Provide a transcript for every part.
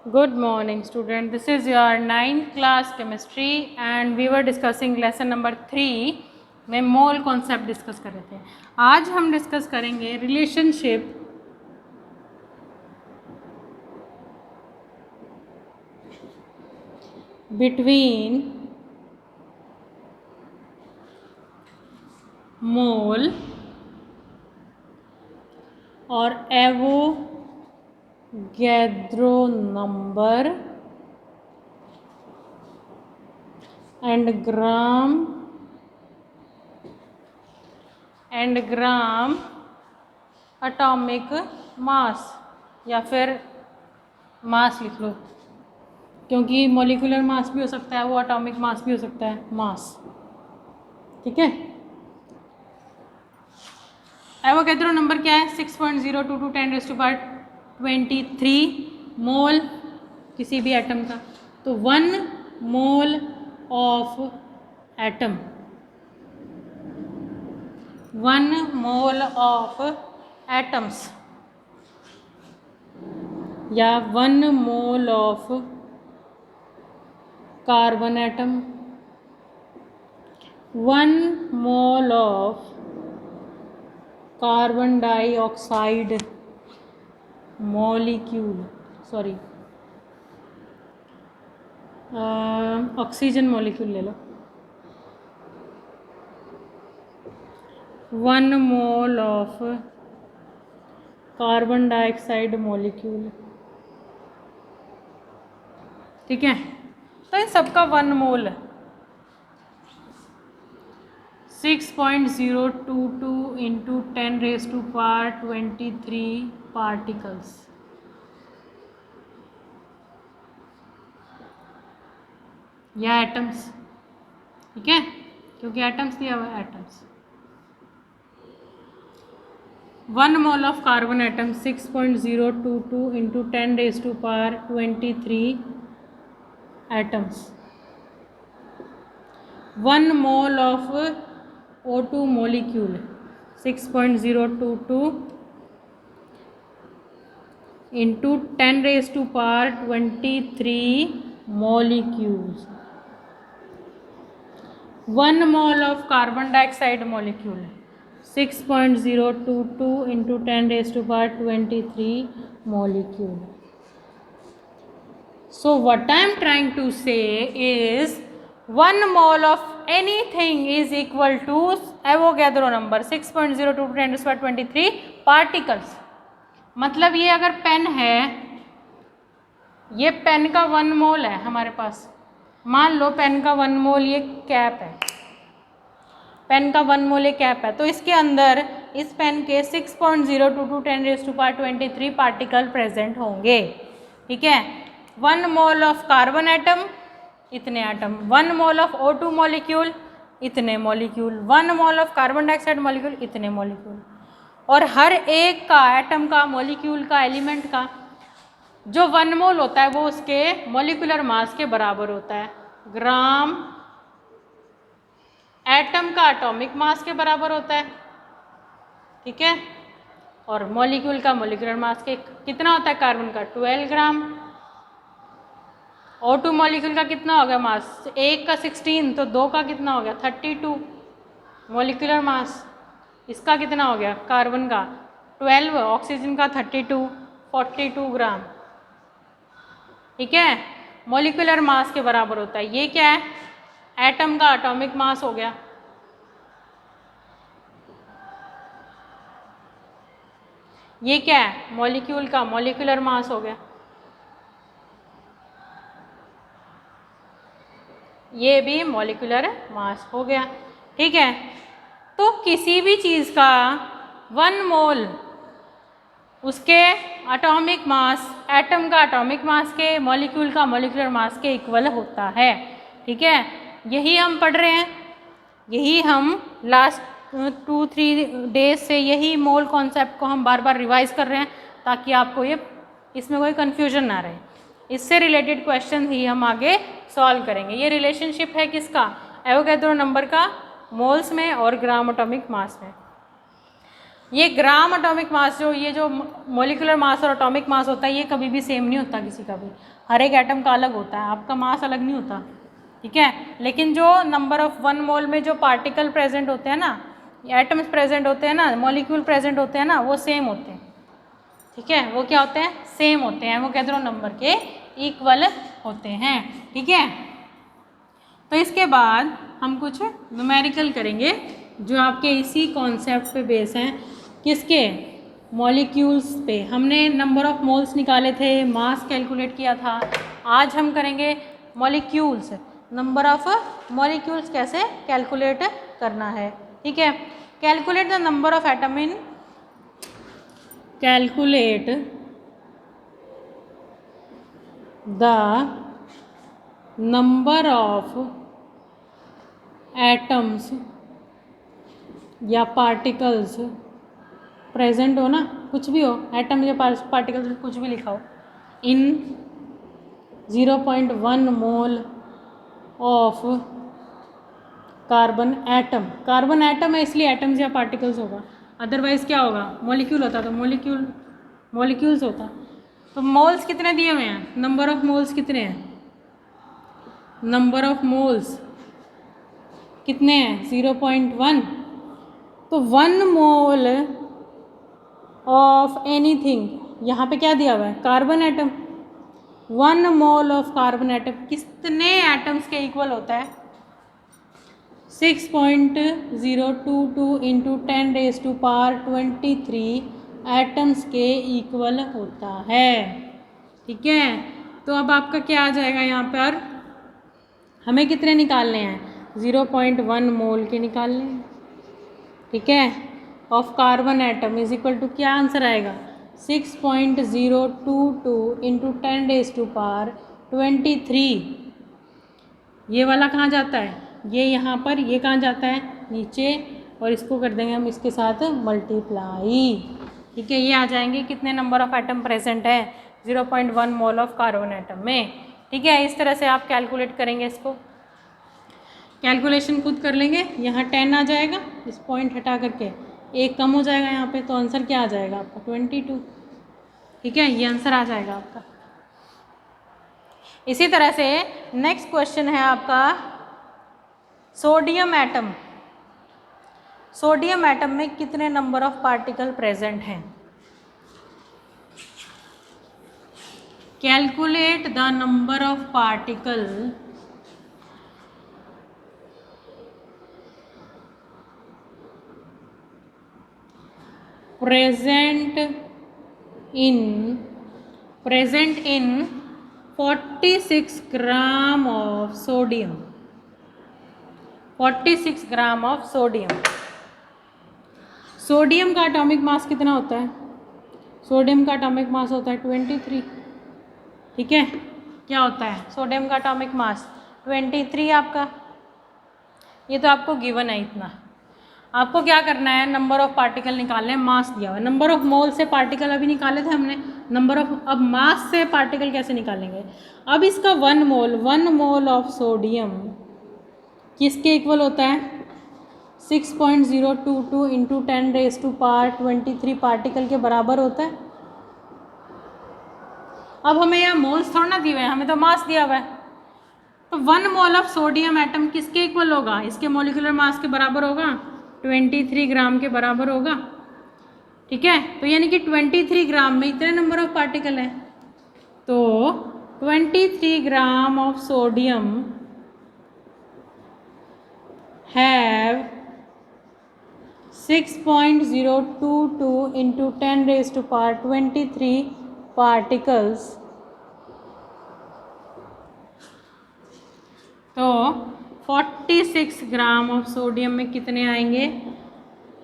Good morning student, this is your 9th class chemistry and we were discussing lesson number 3 में mole concept discuss कर रहे थे। आज हम डिस्कस करेंगे रिलेशनशिप बिटवीन मोल और Avogadro number and gram atomic mass, या फिर मास लिख लो क्योंकि मॉलिक्यूलर मास भी हो सकता है वो, एटॉमिक मास भी हो सकता है, मास। ठीक है, एवोगैड्रो नंबर क्या है? 6.022 10⁻23 मोल किसी भी एटम का। तो 1 mole of atom, 1 mole of atoms या 1 mole of carbon atom, 1 mole of carbon dioxide molecule, sorry oxygen molecule ले लो, 1 mole of carbon dioxide molecule. ठीक है, तो इन सबका 1 मोल है 6.022 इंटू 10⁻23 पार्टिकल्स। या एटम्स, ठीक है, क्योंकि एटम्स दिया हुआ है, atoms. 1 mole of carbon atom 6.022 into 10⁻23 atoms. 1 mole of O2 molecule 6.022 into 10⁻23 molecules. 1 mole of carbon dioxide molecule 6.022 into 10⁻23 molecule. So what I am trying to say is 1 mole of anything is equal to Avogadro number 6.022 10⁻23 particles. मतलब ये अगर pen है, ये pen का 1 मोल है हमारे पास, मान लो pen का 1 मोल ये कैप है, पेन का 1 मोल ये कैप है, तो इसके अंदर इस पेन के 6.022 10⁻23 पार्टिकल प्रेजेंट होंगे। ठीक है, 1 मोल ऑफ कार्बन एटम इतने atom, 1 mole of O2 molecule इतने molecule, 1 mole of carbon dioxide molecule इतने मॉलिक्यूल। और हर एक का एटम का, मॉलिक्यूल का, एलिमेंट का जो 1 मोल होता है वो उसके मॉलिक्यूलर मास के बराबर होता है। ग्राम एटम का एटॉमिक मास के बराबर होता है। ठीक है, और मॉलिक्यूल का मॉलिक्यूलर मास के कितना होता है? कार्बन का 12 ग्राम, O2 मॉलिक्यूल का कितना हो गया मास? 1 का 16, तो 2 का कितना हो गया? 32 मॉलिक्यूलर मास। इसका कितना हो गया? कार्बन का 12, ऑक्सीजन का 32, 42 ग्राम। ठीक है, मॉलिक्यूलर मास के बराबर होता है। ये क्या है? एटम का एटॉमिक मास हो गया। ये क्या है? मॉलिक्यूल का मॉलिक्यूलर मास हो गया। ये भी मॉलिक्यूलर मास हो गया। ठीक है, तो किसी भी चीज़ का 1 मोल उसके एटॉमिक मास, एटम का एटॉमिक मास के, मॉलिक्यूल का मॉलिक्यूलर मास के इक्वल होता है। ठीक है, यही हम पढ़ रहे हैं, यही हम लास्ट 2-3 डेज से यही मोल कॉन्सेप्ट को हम बार बार रिवाइज कर रहे हैं ताकि आपको ये इसमें कोई कन्फ्यूजन ना रहे। इससे रिलेटेड क्वेश्चन ही हम आगे सॉल्व करेंगे। ये रिलेशनशिप है किसका? एवोगैड्रो नंबर का मोल्स में और ग्राम एटॉमिक मास में। ये ग्राम एटॉमिक मास ये जो मॉलिक्यूलर मास और एटॉमिक मास होता है ये कभी भी सेम नहीं होता किसी का भी, हर एक एटम का अलग होता है, आपका मास अलग नहीं होता, ठीक है। लेकिन जो नंबर ऑफ 1 मोल में जो पार्टिकल प्रेजेंट होते हैं ना, एटम्स प्रेजेंट होते हैं ना, मॉलिक्यूल प्रेजेंट होते हैं ना, वो सेम होते हैं, ठीक है। वो क्या होते हैं? सेम होते हैं, एवोगैड्रो नंबर के इक्वल होते हैं, ठीक है। तो इसके बाद हम कुछ न्यूमेरिकल करेंगे जो आपके इसी कॉन्सेप्ट पे बेस हैं, किसके? मॉलिक्यूल्स पे। हमने नंबर ऑफ मोल्स निकाले थे, मास कैलकुलेट किया था, आज हम करेंगे मॉलिक्यूल्स, नंबर ऑफ मॉलिक्यूल्स कैसे कैलकुलेट करना है, ठीक है। Calculate the number of atom in, calculate the number of atoms या पार्टिकल्स प्रेजेंट हो ना, कुछ भी हो, एटम या पार्टिकल्स कुछ भी लिखा हो, इन 0.1 मोल of carbon atom. Carbon atom है इसलिए एटम्स या पार्टिकल्स होगा, अदरवाइज क्या होगा? मॉलिक्यूल होता तो मॉलिक्यूल्स होता। तो मोल्स कितने दिए हुए हैं? नंबर ऑफ मोल्स कितने हैं? नंबर ऑफ मोल्स कितने हैं? 0.1। तो 1 मोल ऑफ एनीथिंग, यहाँ पे क्या दिया हुआ है? Carbon atom. 1 mole of carbon atom कितने एटम्स के इक्वल होता है? 6.022 इंटू 10⁻23 एटम्स के इक्वल होता है, ठीक है। तो अब आपका क्या आ जाएगा यहाँ पर? हमें कितने निकालने हैं? 0.1 मोल के निकालने हैं, ठीक है, of carbon atom is equal to, क्या आंसर आएगा? 6.022 इंटू 10⁻23। ये वाला कहाँ जाता है? ये यहाँ पर, ये कहाँ जाता है? नीचे, और इसको कर देंगे हम इसके साथ मल्टीप्लाई, ठीक है। ये आ जाएंगे कितने नंबर ऑफ एटम प्रेजेंट है 0.1 मोल ऑफ कार्बन एटम में, ठीक है। इस तरह से आप कैलकुलेट करेंगे, इसको कैलकुलेशन खुद कर लेंगे। यहाँ 10 आ जाएगा, इस पॉइंट हटा करके एक कम हो जाएगा यहाँ पे, तो आंसर क्या आ जाएगा आपका? 22, ठीक है। ये आंसर आ जाएगा आपका। इसी तरह से नेक्स्ट क्वेश्चन है आपका सोडियम एटम। सोडियम एटम में कितने नंबर ऑफ पार्टिकल प्रेजेंट हैं? Calculate the number of particle present in 46 gram of sodium, 46 gram of sodium. Sodium का एटॉमिक मास कितना होता है? सोडियम का एटॉमिक मास होता है 23, ठीक है। क्या होता है सोडियम का एटॉमिक मास? 23 आपका। ये तो आपको गिवन है इतना। आपको क्या करना है? नंबर ऑफ पार्टिकल निकालने हैं, मास दिया हुआ है। नंबर ऑफ मोल से पार्टिकल अभी निकाले थे हमने, नंबर ऑफ, अब मास से पार्टिकल कैसे निकालेंगे? अब इसका 1 मोल ऑफ सोडियम किसके इक्वल होता है? 6.022 इंटू 10⁻23 पार्टिकल के बराबर होता है। अब हमें यहाँ मोल्स थोड़ा ना दिए हुए हैं, हमें तो मास दिया हुआ है। तो 1 मोल ऑफ सोडियम एटम किसके इक्वल होगा? इसके मॉलिक्यूलर मास के बराबर होगा, 23 ग्राम के बराबर होगा, ठीक है। तो यानी कि 23 ग्राम में इतने नंबर ऑफ पार्टिकल हैं, तो 23 gram of sodium have 6.022 into 10⁻23 particles. तो 46 ग्राम ऑफ सोडियम में कितने आएंगे?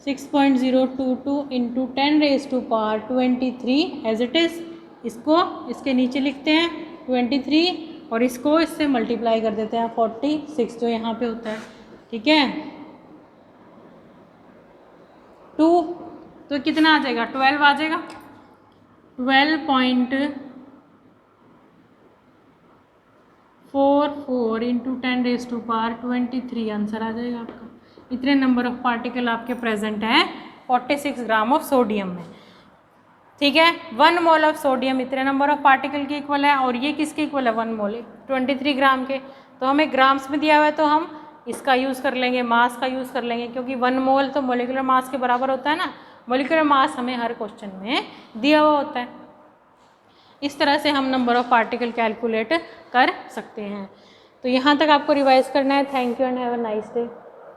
6.022 इंटू 10⁻23 एज इट इज़। इसको इसके नीचे लिखते हैं 23 और इसको इससे मल्टीप्लाई कर देते हैं 46 जो यहाँ पे होता है, ठीक है। 2 तो कितना आ जाएगा? 12 आ जाएगा। 12.44 इंटू 10⁻23 आंसर आ जाएगा आपका। इतने नंबर ऑफ पार्टिकल आपके प्रेजेंट हैं 46 ग्राम ऑफ सोडियम में। ठीक है, 1 मोल ऑफ सोडियम इतने नंबर ऑफ पार्टिकल के इक्वल है, और ये किसके इक्वल है, 1 मोल 23 ग्राम के। तो हमें ग्राम्स में दिया हुआ है तो हम इसका यूज़ कर लेंगे, मास का यूज़ कर लेंगे, क्योंकि 1 मोल तो मोलिकुलर मास के बराबर होता है ना। मोलिकुलर मास हमें हर क्वेश्चन में दिया हुआ होता है। इस तरह से हम नंबर ऑफ पार्टिकल कैलकुलेट कर सकते हैं। तो यहाँ तक आपको रिवाइज करना है। Thank you and have a nice day.